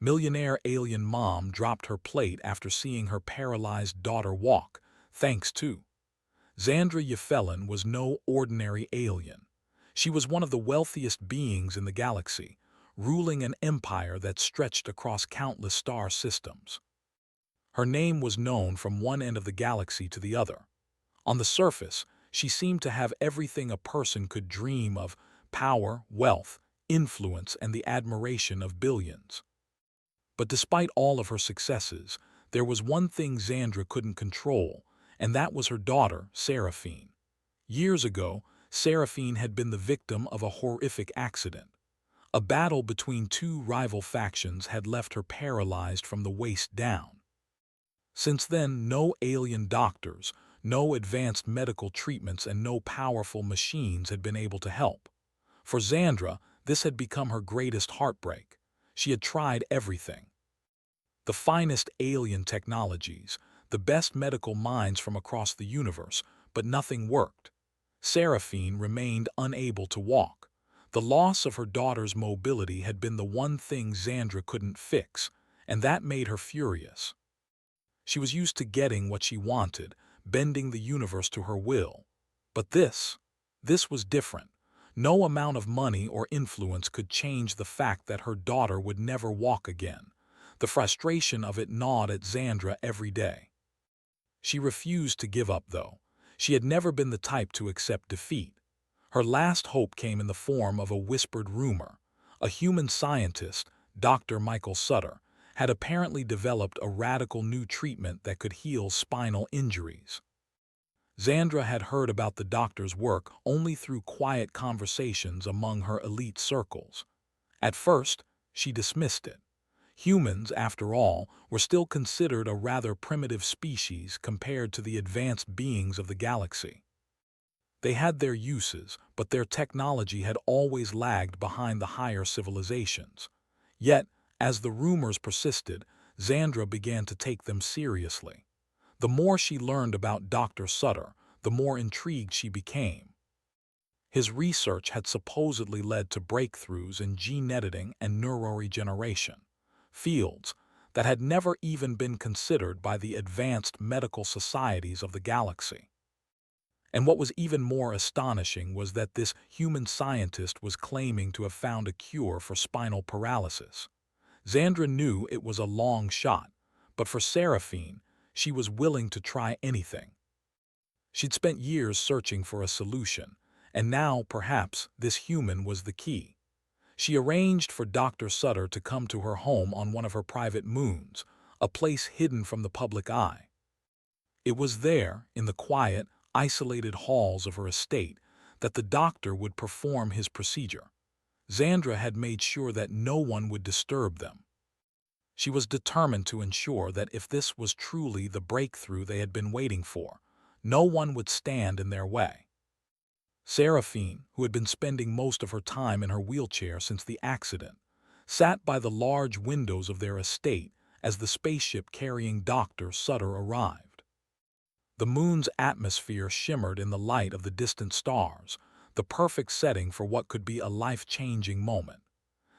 Millionaire alien mom dropped her plate after seeing her paralyzed daughter walk, thanks to Xandra Yfelin was no ordinary alien. She was one of the wealthiest beings in the galaxy, ruling an empire that stretched across countless star systems. Her name was known from one end of the galaxy to the other. On the surface, she seemed to have everything a person could dream of: power, wealth, influence, and the admiration of billions. But despite all of her successes, there was one thing Xandra couldn't control, and that was her daughter, Seraphine. Years ago, Seraphine had been the victim of a horrific accident. A battle between two rival factions had left her paralyzed from the waist down. Since then, no alien doctors, no advanced medical treatments, and no powerful machines had been able to help. For Xandra, this had become her greatest heartbreak. She had tried everything. The finest alien technologies, the best medical minds from across the universe, but nothing worked. Seraphine remained unable to walk. The loss of her daughter's mobility had been the one thing Xandra couldn't fix, and that made her furious. She was used to getting what she wanted, bending the universe to her will. But this was different. No amount of money or influence could change the fact that her daughter would never walk again. The frustration of it gnawed at Xandra every day. She refused to give up, though. She had never been the type to accept defeat. Her last hope came in the form of a whispered rumor. A human scientist, Dr. Michael Sutter, had apparently developed a radical new treatment that could heal spinal injuries. Xandra had heard about the doctor's work only through quiet conversations among her elite circles. At first, she dismissed it. Humans, after all, were still considered a rather primitive species compared to the advanced beings of the galaxy. They had their uses, but their technology had always lagged behind the higher civilizations. Yet, as the rumors persisted, Xandra began to take them seriously. The more she learned about Dr. Sutter, the more intrigued she became. His research had supposedly led to breakthroughs in gene editing and neuroregeneration, fields that had never even been considered by the advanced medical societies of the galaxy. And what was even more astonishing was that this human scientist was claiming to have found a cure for spinal paralysis. Xandra knew it was a long shot, but for Seraphine, she was willing to try anything. She'd spent years searching for a solution, and now, perhaps, this human was the key. She arranged for Dr. Sutter to come to her home on one of her private moons, a place hidden from the public eye. It was there, in the quiet, isolated halls of her estate, that the doctor would perform his procedure. Xandra had made sure that no one would disturb them. She was determined to ensure that if this was truly the breakthrough they had been waiting for, no one would stand in their way. Seraphine, who had been spending most of her time in her wheelchair since the accident, sat by the large windows of their estate as the spaceship carrying Dr. Sutter arrived. The moon's atmosphere shimmered in the light of the distant stars, the perfect setting for what could be a life-changing moment.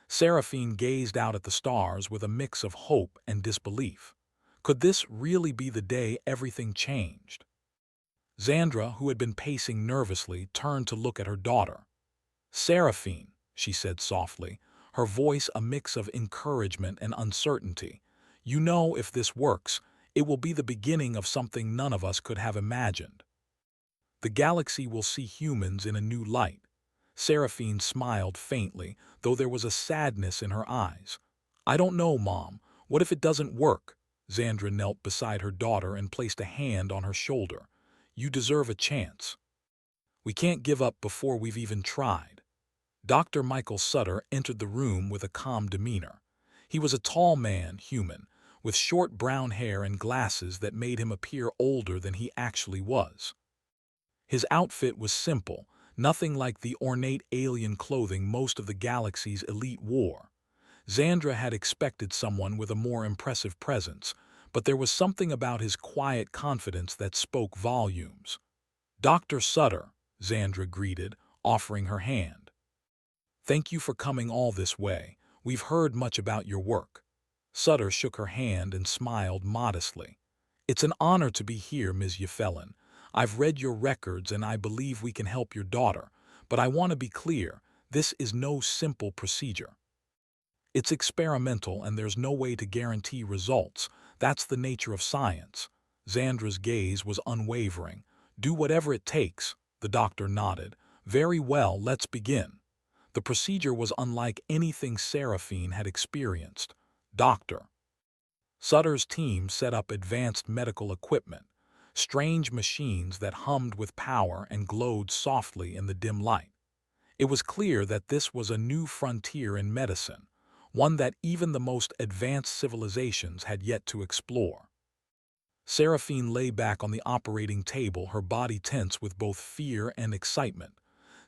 Seraphine gazed out at the stars with a mix of hope and disbelief. Could this really be the day everything changed? Xandra, who had been pacing nervously, turned to look at her daughter. "Seraphine," she said softly, her voice a mix of encouragement and uncertainty, "you know, if this works, it will be the beginning of something none of us could have imagined. The galaxy will see humans in a new light." Seraphine smiled faintly, though there was a sadness in her eyes. "I don't know, Mom. What if it doesn't work?" Xandra knelt beside her daughter and placed a hand on her shoulder. "You deserve a chance. We can't give up before we've even tried." Dr. Michael Sutter entered the room with a calm demeanor. He was a tall man, human, with short brown hair and glasses that made him appear older than he actually was. His outfit was simple, nothing like the ornate alien clothing most of the galaxy's elite wore. Xandra had expected someone with a more impressive presence, but there was something about his quiet confidence that spoke volumes. "Dr. Sutter," Xandra greeted, offering her hand. "Thank you for coming all this way. We've heard much about your work." Sutter shook her hand and smiled modestly. "It's an honor to be here, Ms. Yfelin. I've read your records and I believe we can help your daughter, but I want to be clear, this is no simple procedure. It's experimental and there's no way to guarantee results. That's the nature of science." Xandra's gaze was unwavering. "Do whatever it takes," the doctor nodded. "Very well, let's begin." The procedure was unlike anything Seraphine had experienced. Dr. Sutter's team set up advanced medical equipment, strange machines that hummed with power and glowed softly in the dim light. It was clear that this was a new frontier in medicine, one that even the most advanced civilizations had yet to explore. Seraphine lay back on the operating table, her body tense with both fear and excitement.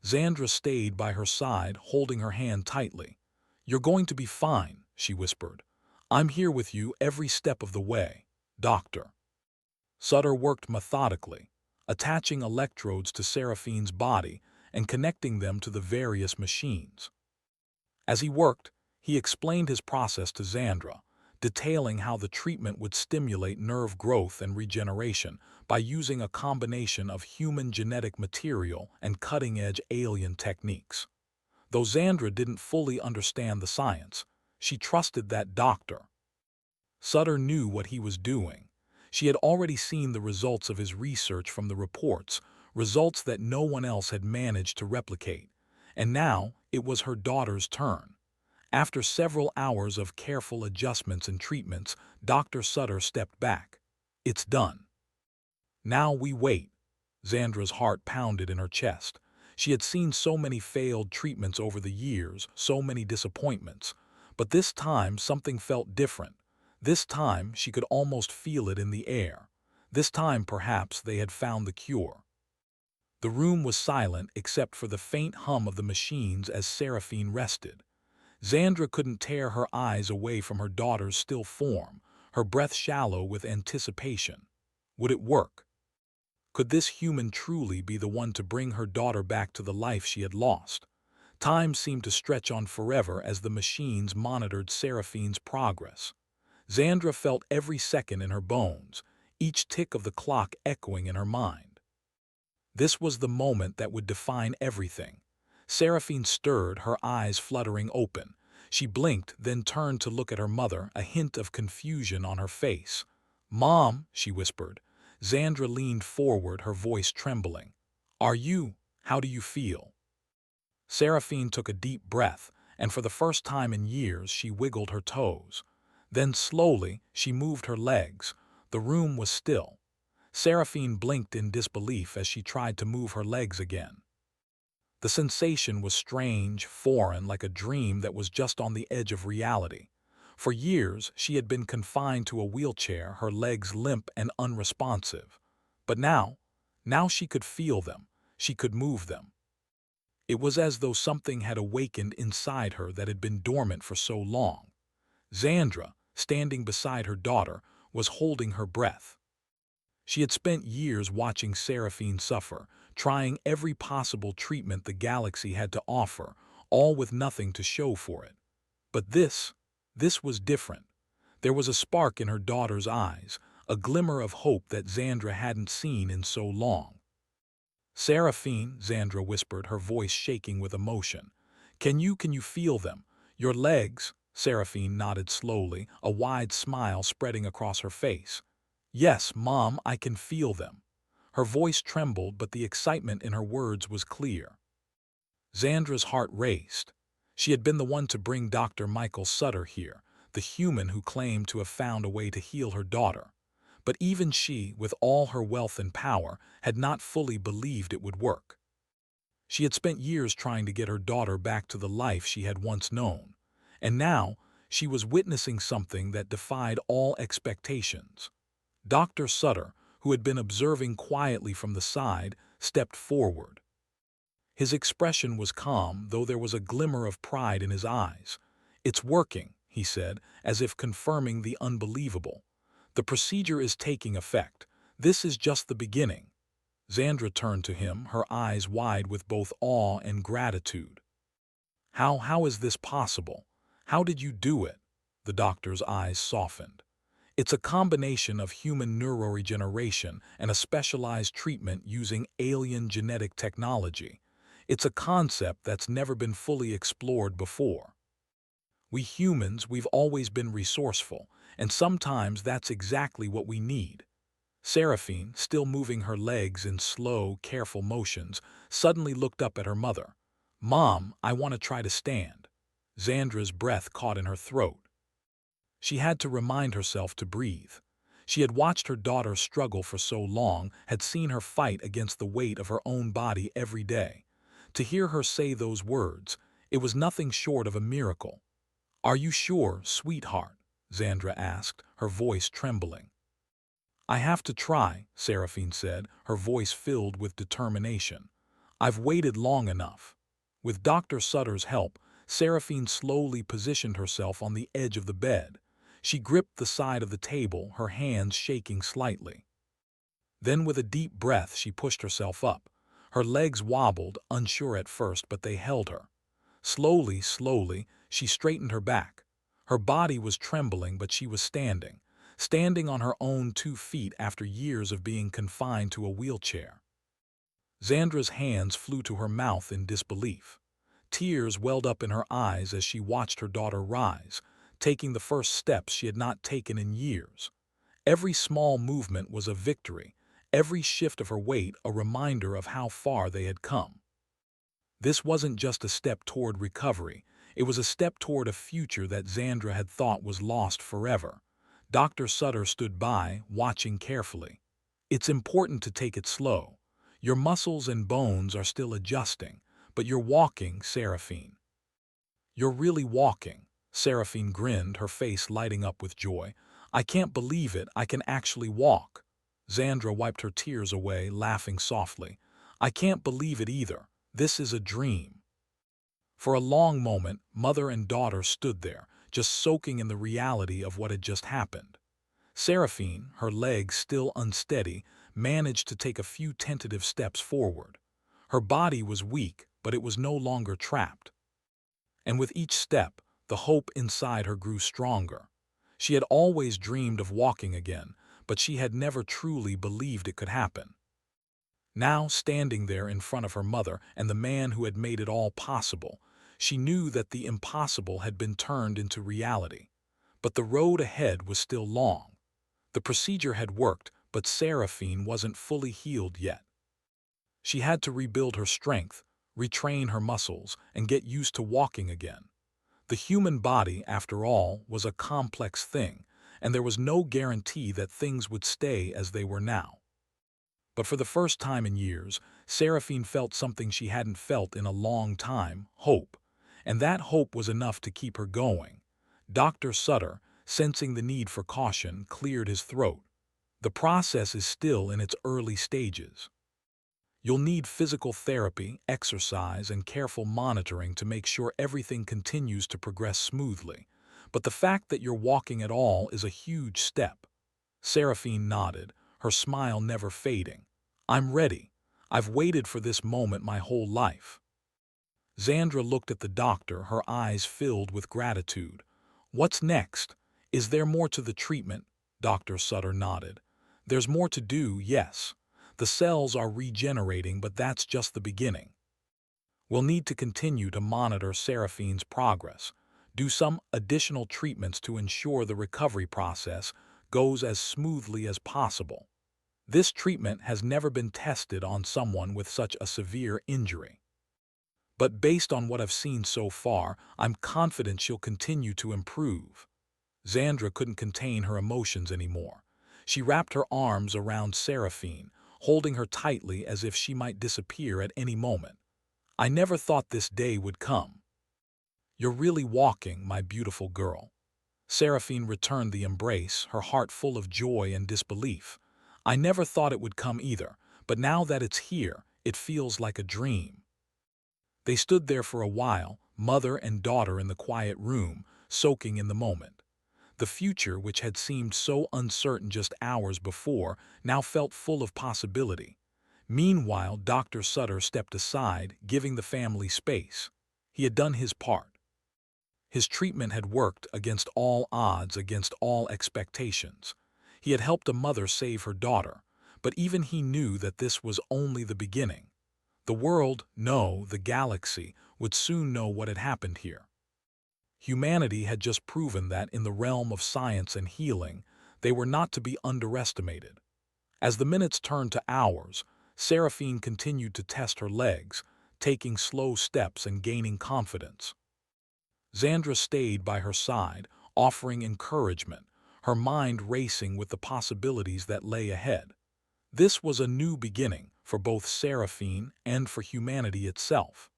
Xandra stayed by her side, holding her hand tightly. "You're going to be fine," she whispered. "I'm here with you every step of the way." Dr. Sutter worked methodically, attaching electrodes to Seraphine's body and connecting them to the various machines. As he worked, he explained his process to Xandra, detailing how the treatment would stimulate nerve growth and regeneration by using a combination of human genetic material and cutting-edge alien techniques. Though Xandra didn't fully understand the science, she trusted that Dr. Sutter knew what he was doing. She had already seen the results of his research from the reports, results that no one else had managed to replicate. And now it was her daughter's turn. After several hours of careful adjustments and treatments, Dr. Sutter stepped back. "It's done. Now we wait." Xandra's heart pounded in her chest. She had seen so many failed treatments over the years, so many disappointments. But this time something felt different. This time she could almost feel it in the air. This time perhaps they had found the cure. The room was silent except for the faint hum of the machines as Seraphine rested. Xandra couldn't tear her eyes away from her daughter's still form, her breath shallow with anticipation. Would it work? Could this human truly be the one to bring her daughter back to the life she had lost? Time seemed to stretch on forever as the machines monitored Seraphine's progress. Xandra felt every second in her bones, each tick of the clock echoing in her mind. This was the moment that would define everything. Seraphine stirred, her eyes fluttering open. She blinked, then turned to look at her mother, a hint of confusion on her face. "Mom," she whispered. Xandra leaned forward, her voice trembling. How do you feel?" Seraphine took a deep breath, and for the first time in years she wiggled her toes. Then slowly she moved her legs. The room was still. Seraphine blinked in disbelief as she tried to move her legs again. The sensation was strange, foreign, like a dream that was just on the edge of reality. For years, she had been confined to a wheelchair, her legs limp and unresponsive. But now she could feel them. She could move them. It was as though something had awakened inside her that had been dormant for so long. Xandra, standing beside her daughter, was holding her breath. She had spent years watching Seraphine suffer, trying every possible treatment the galaxy had to offer, all with nothing to show for it. But this was different. There was a spark in her daughter's eyes, a glimmer of hope that Xandra hadn't seen in so long. "Seraphine," Xandra whispered, her voice shaking with emotion. Can you feel them? Your legs?" Seraphine nodded slowly, a wide smile spreading across her face. "Yes, Mom, I can feel them." Her voice trembled, but the excitement in her words was clear. Xandra's heart raced. She had been the one to bring Dr. Michael Sutter here, the human who claimed to have found a way to heal her daughter. But even she, with all her wealth and power, had not fully believed it would work. She had spent years trying to get her daughter back to the life she had once known. And now, she was witnessing something that defied all expectations. Dr. Sutter, who had been observing quietly from the side, stepped forward. His expression was calm, though there was a glimmer of pride in his eyes. "It's working," he said, as if confirming the unbelievable. "The procedure is taking effect. This is just the beginning." Xandra turned to him, her eyes wide with both awe and gratitude. How is this possible? How did you do it?" The doctor's eyes softened. It's a combination of human neuroregeneration and a specialized treatment using alien genetic technology. It's a concept that's never been fully explored before. We humans, we've always been resourceful, and sometimes that's exactly what we need. Seraphine, still moving her legs in slow, careful motions, suddenly looked up at her mother. "Mom, I want to try to stand." Xandra's breath caught in her throat. She had to remind herself to breathe. She had watched her daughter struggle for so long, had seen her fight against the weight of her own body every day. To hear her say those words, it was nothing short of a miracle. "Are you sure, sweetheart?" Xandra asked, her voice trembling. "I have to try," Seraphine said, her voice filled with determination. "I've waited long enough." With Dr. Sutter's help, Seraphine slowly positioned herself on the edge of the bed. She gripped the side of the table, her hands shaking slightly. Then with a deep breath she pushed herself up. Her legs wobbled, unsure at first, but they held her. Slowly, she straightened her back. Her body was trembling, but she was standing on her own 2 feet after years of being confined to a wheelchair. Xandra's hands flew to her mouth in disbelief. Tears welled up in her eyes as she watched her daughter rise, taking the first steps she had not taken in years. Every small movement was a victory, every shift of her weight a reminder of how far they had come. This wasn't just a step toward recovery, it was a step toward a future that Xandra had thought was lost forever. Dr. Sutter stood by, watching carefully. "It's important to take it slow. Your muscles and bones are still adjusting, but you're walking, Seraphine." "You're really walking." Seraphine grinned, her face lighting up with joy. "I can't believe it, I can actually walk." Xandra wiped her tears away, laughing softly. "I can't believe it either. This is a dream." For a long moment, mother and daughter stood there, just soaking in the reality of what had just happened. Seraphine, her legs still unsteady, managed to take a few tentative steps forward. Her body was weak, but it was no longer trapped. And with each step, the hope inside her grew stronger. She had always dreamed of walking again, but she had never truly believed it could happen. Now, standing there in front of her mother and the man who had made it all possible, she knew that the impossible had been turned into reality. But the road ahead was still long. The procedure had worked, but Seraphine wasn't fully healed yet. She had to rebuild her strength, retrain her muscles, and get used to walking again. The human body, after all, was a complex thing, and there was no guarantee that things would stay as they were now. But for the first time in years, Seraphine felt something she hadn't felt in a long time: hope. And that hope was enough to keep her going. Dr. Sutter, sensing the need for caution, cleared his throat. "The process is still in its early stages. You'll need physical therapy, exercise, and careful monitoring to make sure everything continues to progress smoothly. But the fact that you're walking at all is a huge step." Seraphine nodded, her smile never fading. "I'm ready. I've waited for this moment my whole life." Xandra looked at the doctor, her eyes filled with gratitude. "What's next? Is there more to the treatment?" Dr. Sutter nodded. "There's more to do, yes. The cells are regenerating, but that's just the beginning. We'll need to continue to monitor Seraphine's progress, do some additional treatments to ensure the recovery process goes as smoothly as possible. This treatment has never been tested on someone with such a severe injury. But based on what I've seen so far, I'm confident she'll continue to improve." Xandra couldn't contain her emotions anymore. She wrapped her arms around Seraphine, holding her tightly as if she might disappear at any moment. "I never thought this day would come." "You're really walking, my beautiful girl." Seraphine returned the embrace, her heart full of joy and disbelief. "I never thought it would come either, but now that it's here, it feels like a dream." They stood there for a while, mother and daughter in the quiet room, soaking in the moment. The future, which had seemed so uncertain just hours before, now felt full of possibility. Meanwhile, Dr. Sutter stepped aside, giving the family space. He had done his part. His treatment had worked against all odds, against all expectations. He had helped a mother save her daughter, but even he knew that this was only the beginning. The world, no, the galaxy, would soon know what had happened here. Humanity had just proven that in the realm of science and healing, they were not to be underestimated. As the minutes turned to hours, Seraphine continued to test her legs, taking slow steps and gaining confidence. Xandra stayed by her side, offering encouragement, her mind racing with the possibilities that lay ahead. This was a new beginning for both Seraphine and for humanity itself.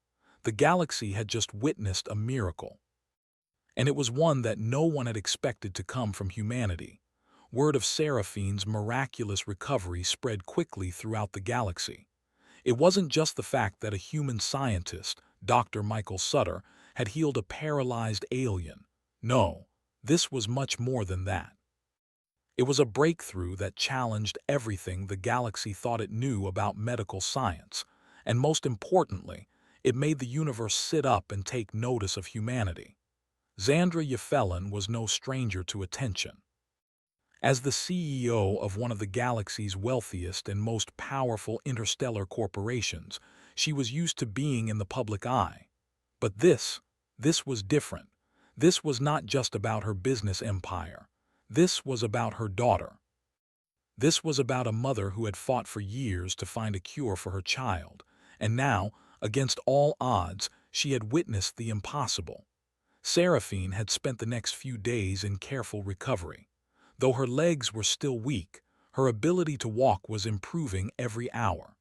The galaxy had just witnessed a miracle. And it was one that no one had expected to come from humanity. Word of Seraphine's miraculous recovery spread quickly throughout the galaxy. It wasn't just the fact that a human scientist, Dr. Michael Sutter, had healed a paralyzed alien. No, this was much more than that. It was a breakthrough that challenged everything the galaxy thought it knew about medical science, and most importantly, it made the universe sit up and take notice of humanity. Xandra Yfelin was no stranger to attention. As the CEO of one of the galaxy's wealthiest and most powerful interstellar corporations, she was used to being in the public eye. But this was different. This was not just about her business empire. This was about her daughter. This was about a mother who had fought for years to find a cure for her child, and now, against all odds, she had witnessed the impossible. Seraphine had spent the next few days in careful recovery. Though her legs were still weak, her ability to walk was improving every hour.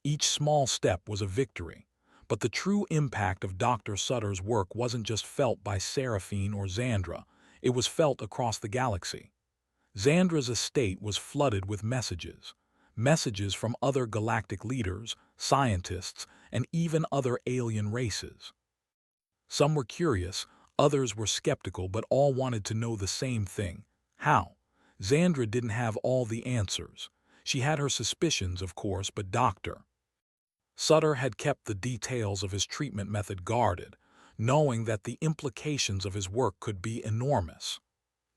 Each small step was a victory, but the true impact of Dr. Sutter's work wasn't just felt by Seraphine or Xandra, it was felt across the galaxy. Xandra's estate was flooded with messages. Messages from other galactic leaders, scientists, and even other alien races. Some were curious, others were skeptical, but all wanted to know the same thing. How? Xandra didn't have all the answers. She had her suspicions, of course, but Dr. Sutter had kept the details of his treatment method guarded, knowing that the implications of his work could be enormous.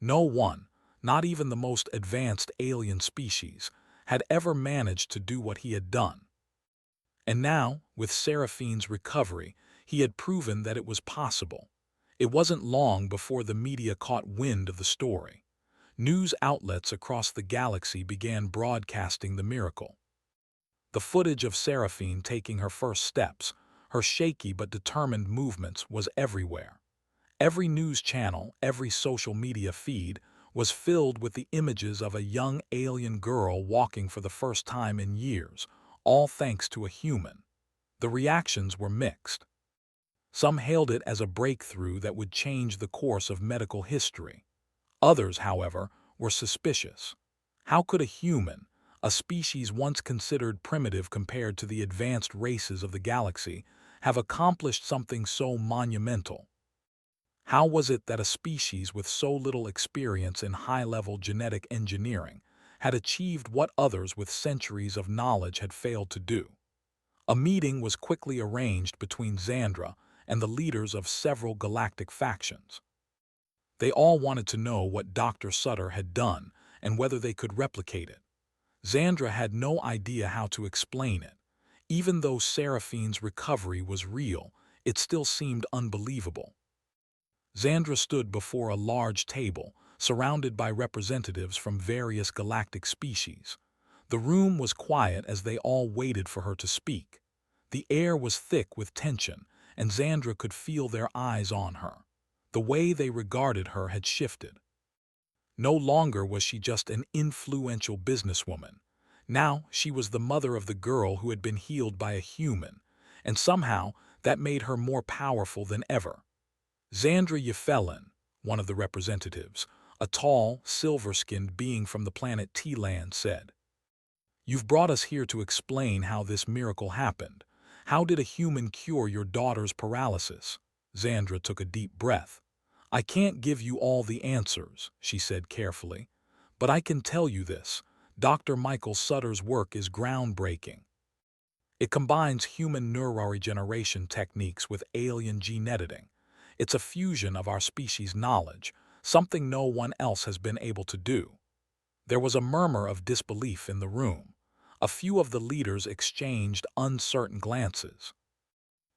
No one, not even the most advanced alien species, had ever managed to do what he had done. And now, with Seraphine's recovery, he had proven that it was possible. It wasn't long before the media caught wind of the story. News outlets across the galaxy began broadcasting the miracle. The footage of Seraphine taking her first steps, her shaky but determined movements, was everywhere. Every news channel, every social media feed, was filled with the images of a young alien girl walking for the first time in years, all thanks to a human. The reactions were mixed. Some hailed it as a breakthrough that would change the course of medical history. Others, however, were suspicious. How could a human, a species once considered primitive compared to the advanced races of the galaxy, have accomplished something so monumental? How was it that a species with so little experience in high-level genetic engineering had achieved what others with centuries of knowledge had failed to do? A meeting was quickly arranged between Xandra and the leaders of several galactic factions. They all wanted to know what Dr. Sutter had done and whether they could replicate it. Xandra had no idea how to explain it. Even though Seraphine's recovery was real, it still seemed unbelievable. Xandra stood before a large table, surrounded by representatives from various galactic species. The room was quiet as they all waited for her to speak. The air was thick with tension, and Xandra could feel their eyes on her. The way they regarded her had shifted. No longer was she just an influential businesswoman. Now she was the mother of the girl who had been healed by a human, and somehow that made her more powerful than ever. Xandra Yfelin, one of the representatives, a tall, silver-skinned being from the planet T-Land, said, "You've brought us here to explain how this miracle happened. How did a human cure your daughter's paralysis?" Xandra took a deep breath. "I can't give you all the answers," she said carefully, "but I can tell you this. Dr. Michael Sutter's work is groundbreaking. It combines human neuroregeneration techniques with alien gene editing. It's a fusion of our species' knowledge, something no one else has been able to do. There was a murmur of disbelief in the room. A few of the leaders exchanged uncertain glances.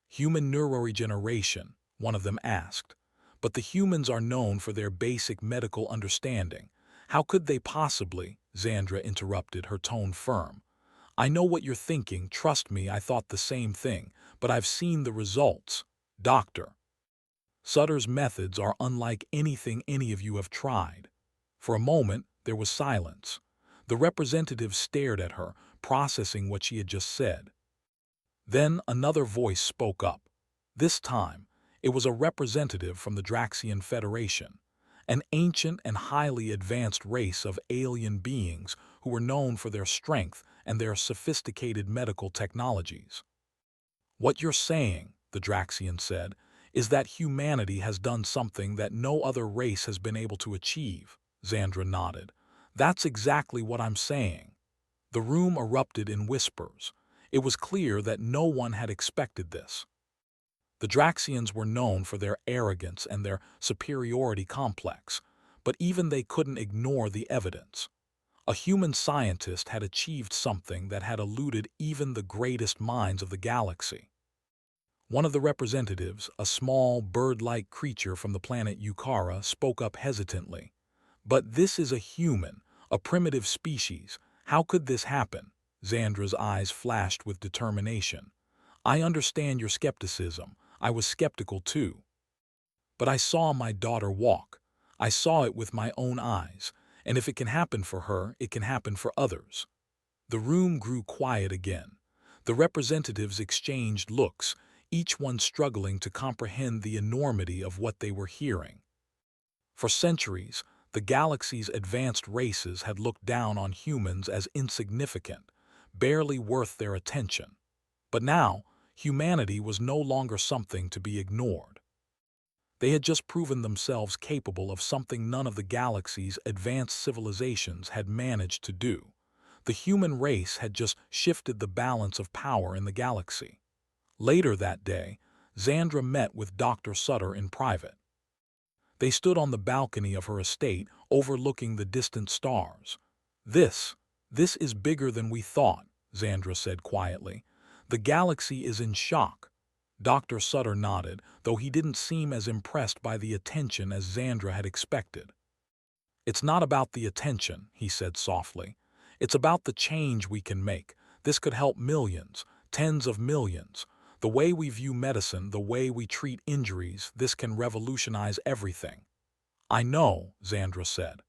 Human neuroregeneration, one of them asked. But the humans are known for their basic medical understanding. How could they possibly? Xandra interrupted, her tone firm. I know what you're thinking, trust me, I thought the same thing, but I've seen the results. Doctor. Sutter's methods are unlike anything any of you have tried. For a moment, there was silence. The representative stared at her, processing what she had just said. Then another voice spoke up. This time, it was a representative from the Draxian Federation, an ancient and highly advanced race of alien beings who were known for their strength and their sophisticated medical technologies. What you're saying, the Draxian said, is that humanity has done something that no other race has been able to achieve. Xandra nodded. That's exactly what I'm saying. The room erupted in whispers. It was clear that no one had expected this. The Draxians were known for their arrogance and their superiority complex, but even they couldn't ignore the evidence. A human scientist had achieved something that had eluded even the greatest minds of the galaxy. One of the representatives, a small, bird-like creature from the planet Yukara, spoke up hesitantly. But this is a human, a primitive species. How could this happen? Xandra's eyes flashed with determination. I understand your skepticism. I was skeptical too. But I saw my daughter walk. I saw it with my own eyes. And if it can happen for her, it can happen for others. The room grew quiet again. The representatives exchanged looks, each one struggling to comprehend the enormity of what they were hearing. For centuries, the galaxy's advanced races had looked down on humans as insignificant, barely worth their attention. But now, humanity was no longer something to be ignored. They had just proven themselves capable of something none of the galaxy's advanced civilizations had managed to do. The human race had just shifted the balance of power in the galaxy. Later that day, Xandra met with Dr. Sutter in private. They stood on the balcony of her estate, overlooking the distant stars. This is bigger than we thought, Xandra said quietly. The galaxy is in shock. Dr. Sutter nodded, though he didn't seem as impressed by the attention as Xandra had expected. It's not about the attention, he said softly. It's about the change we can make. This could help millions, tens of millions. The way we view medicine, the way we treat injuries, this can revolutionize everything. I know, Xandra said.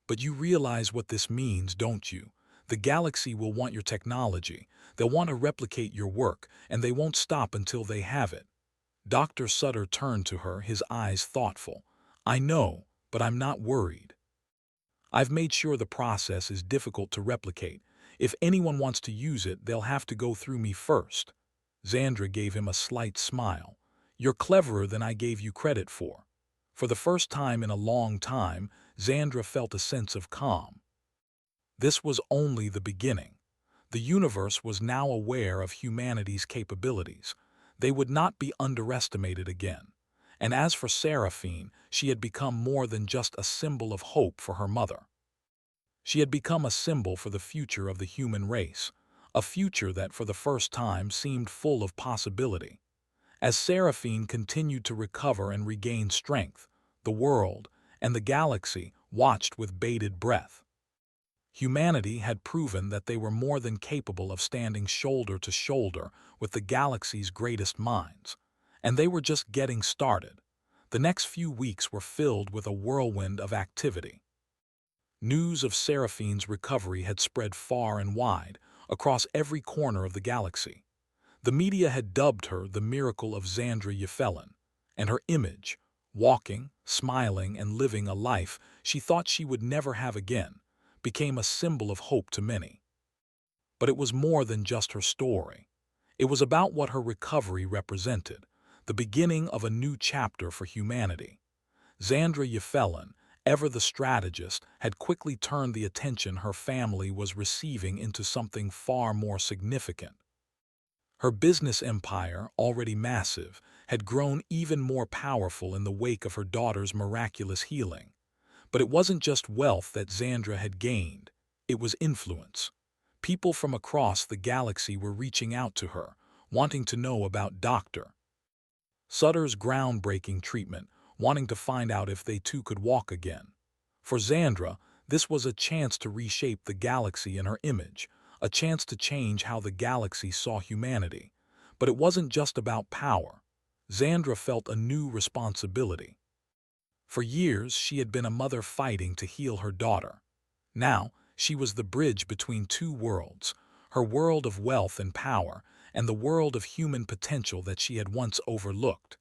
But you realize what this means, don't you? The galaxy will want your technology. They'll want to replicate your work, and they won't stop until they have it. Dr. Sutter turned to her, his eyes thoughtful. I know, but I'm not worried. I've made sure the process is difficult to replicate. If anyone wants to use it, they'll have to go through me first. Xandra gave him a slight smile. You're cleverer than I gave you credit for. For the first time in a long time, Xandra felt a sense of calm. This was only the beginning. The universe was now aware of humanity's capabilities. They would not be underestimated again. And as for Seraphine, she had become more than just a symbol of hope for her mother. She had become a symbol for the future of the human race, a future that for the first time seemed full of possibility. As Seraphine continued to recover and regain strength, the world and the galaxy watched with bated breath. Humanity had proven that they were more than capable of standing shoulder to shoulder with the galaxy's greatest minds, and they were just getting started. The next few weeks were filled with a whirlwind of activity. News of Seraphine's recovery had spread far and wide, across every corner of the galaxy. The media had dubbed her the miracle of Xandra Yfelin, and her image, walking, smiling, and living a life she thought she would never have again, became a symbol of hope to many. But it was more than just her story. It was about what her recovery represented, the beginning of a new chapter for humanity. Xandra Yfelin, ever the strategist, had quickly turned the attention her family was receiving into something far more significant. Her business empire, already massive, had grown even more powerful in the wake of her daughter's miraculous healing. But it wasn't just wealth that Xandra had gained, it was influence. People from across the galaxy were reaching out to her, wanting to know about Dr. Sutter's groundbreaking treatment, wanting to find out if they too could walk again. For Xandra, this was a chance to reshape the galaxy in her image, a chance to change how the galaxy saw humanity. But it wasn't just about power. Xandra felt a new responsibility. For years, she had been a mother fighting to heal her daughter. Now, she was the bridge between two worlds, her world of wealth and power, and the world of human potential that she had once overlooked.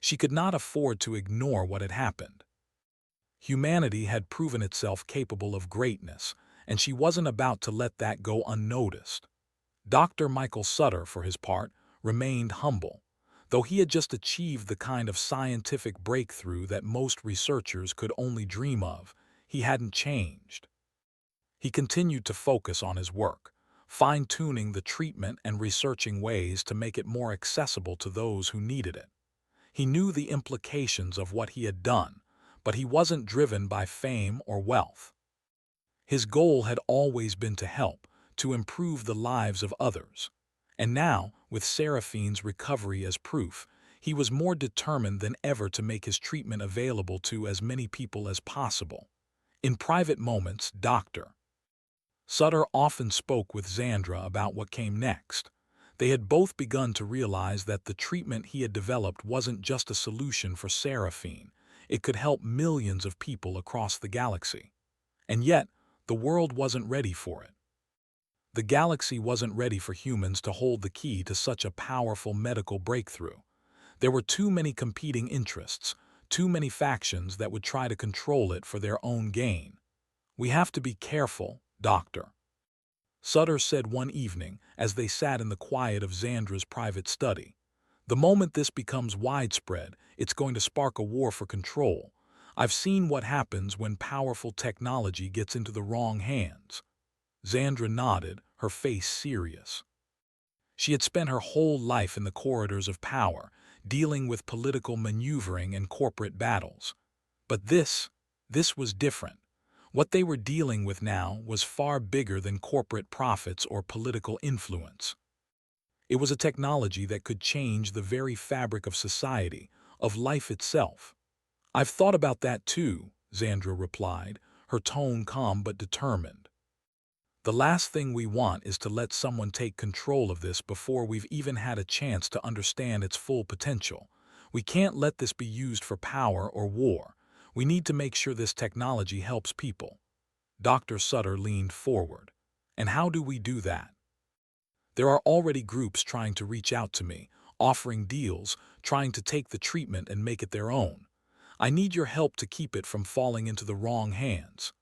She could not afford to ignore what had happened. Humanity had proven itself capable of greatness, and she wasn't about to let that go unnoticed. Dr. Michael Sutter, for his part, remained humble. Though he had just achieved the kind of scientific breakthrough that most researchers could only dream of, he hadn't changed. He continued to focus on his work, fine-tuning the treatment and researching ways to make it more accessible to those who needed it. He knew the implications of what he had done, but he wasn't driven by fame or wealth. His goal had always been to help, to improve the lives of others. And now, with Seraphine's recovery as proof, he was more determined than ever to make his treatment available to as many people as possible. In private moments, Dr. Sutter often spoke with Xandra about what came next. They had both begun to realize that the treatment he had developed wasn't just a solution for Seraphine. It could help millions of people across the galaxy. And yet, the world wasn't ready for it. The galaxy wasn't ready for humans to hold the key to such a powerful medical breakthrough. There were too many competing interests, too many factions that would try to control it for their own gain. "We have to be careful, Doctor," Sutter said one evening as they sat in the quiet of Xandra's private study. "The moment this becomes widespread, it's going to spark a war for control. I've seen what happens when powerful technology gets into the wrong hands." Xandra nodded, her face serious. She had spent her whole life in the corridors of power, dealing with political maneuvering and corporate battles. But this was different. What they were dealing with now was far bigger than corporate profits or political influence. It was a technology that could change the very fabric of society, of life itself. "I've thought about that too," Xandra replied, her tone calm but determined. "The last thing we want is to let someone take control of this before we've even had a chance to understand its full potential. We can't let this be used for power or war. We need to make sure this technology helps people." Dr. Sutter leaned forward. "And how do we do that?" "There are already groups trying to reach out to me, offering deals, trying to take the treatment and make it their own. I need your help to keep it from falling into the wrong hands."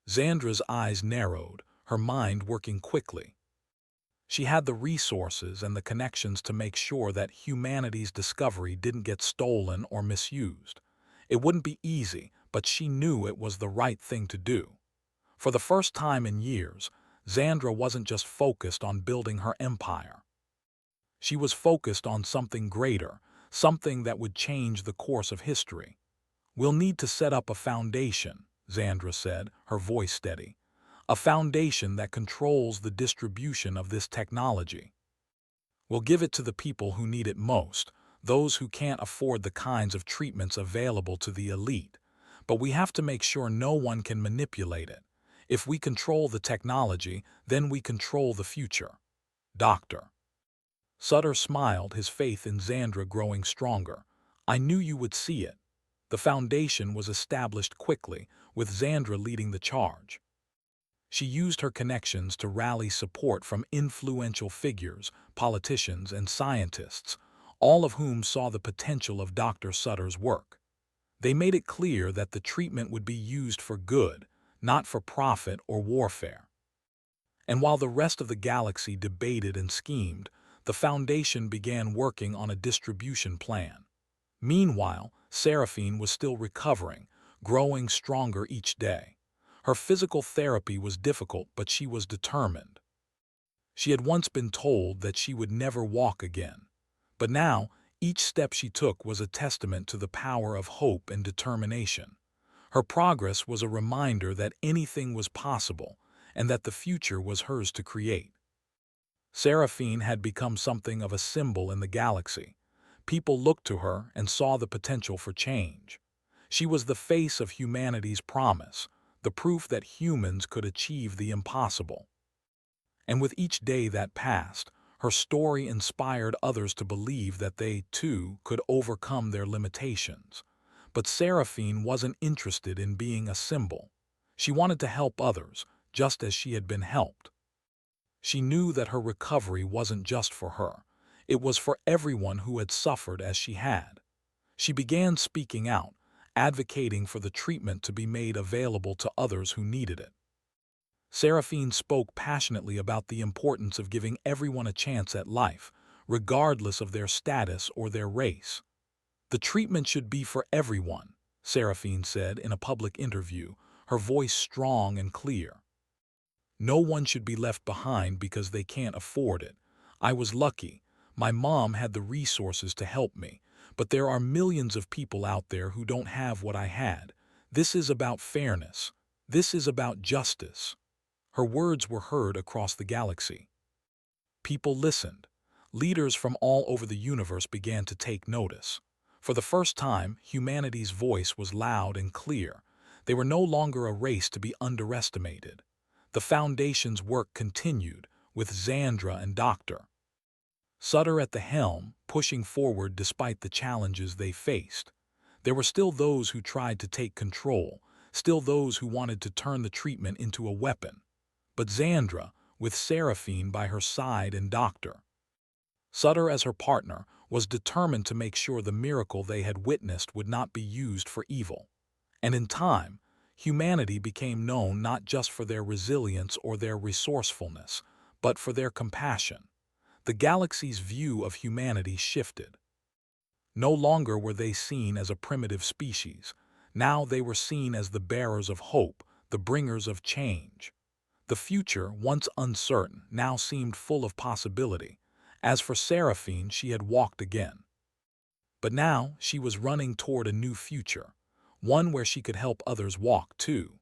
Xandra's eyes narrowed, her mind working quickly. She had the resources and the connections to make sure that humanity's discovery didn't get stolen or misused. It wouldn't be easy, but she knew it was the right thing to do. For the first time in years, Xandra wasn't just focused on building her empire. She was focused on something greater, something that would change the course of history. "We'll need to set up a foundation," Xandra said, her voice steady. "A foundation that controls the distribution of this technology. We'll give it to the people who need it most, those who can't afford the kinds of treatments available to the elite. But we have to make sure no one can manipulate it. If we control the technology, then we control the future." Dr. Sutter smiled, his faith in Xandra growing stronger. "I knew you would see it." The foundation was established quickly, with Xandra leading the charge. She used her connections to rally support from influential figures, politicians, and scientists, all of whom saw the potential of Dr. Sutter's work. They made it clear that the treatment would be used for good, not for profit or warfare. And while the rest of the galaxy debated and schemed, the Foundation began working on a distribution plan. Meanwhile, Seraphine was still recovering, growing stronger each day. Her physical therapy was difficult, but she was determined. She had once been told that she would never walk again. But now, Each step she took was a testament to the power of hope and determination. Her progress was a reminder that anything was possible and that the future was hers to create. Seraphine had become something of a symbol in the galaxy. People looked to her and saw the potential for change. She was the face of humanity's promise, the proof that humans could achieve the impossible. And with each day that passed, her story inspired others to believe that they, too, could overcome their limitations. But Seraphine wasn't interested in being a symbol. She wanted to help others, just as she had been helped. She knew that her recovery wasn't just for her. It was for everyone who had suffered as she had. She began speaking out, advocating for the treatment to be made available to others who needed it. Seraphine spoke passionately about the importance of giving everyone a chance at life, regardless of their status or their race. The treatment should be for everyone, Seraphine said in a public interview, her voice strong and clear. No one should be left behind because they can't afford it. I was lucky. My mom had the resources to help me, but there are millions of people out there who don't have what I had. This is about fairness. This is about justice. Her words were heard across the galaxy. People listened. Leaders from all over the universe began to take notice. For the first time, humanity's voice was loud and clear. They were no longer a race to be underestimated. The Foundation's work continued, with Xandra and Dr. Sutter at the helm, pushing forward despite the challenges they faced. There were still those who tried to take control, still those who wanted to turn the treatment into a weapon. But Xandra, with Seraphine by her side and Dr. Sutter as her partner, was determined to make sure the miracle they had witnessed would not be used for evil. And in time, humanity became known not just for their resilience or their resourcefulness, but for their compassion. The galaxy's view of humanity shifted. No longer were they seen as a primitive species. Now they were seen as the bearers of hope, the bringers of change. The future, once uncertain, now seemed full of possibility. As for Seraphine, she had walked again. But now she was running toward a new future, one where she could help others walk too.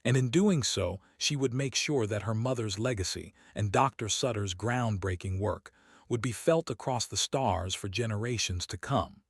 And in doing so, she would make sure that her mother's legacy and Dr. Sutter's groundbreaking work would be felt across the stars for generations to come.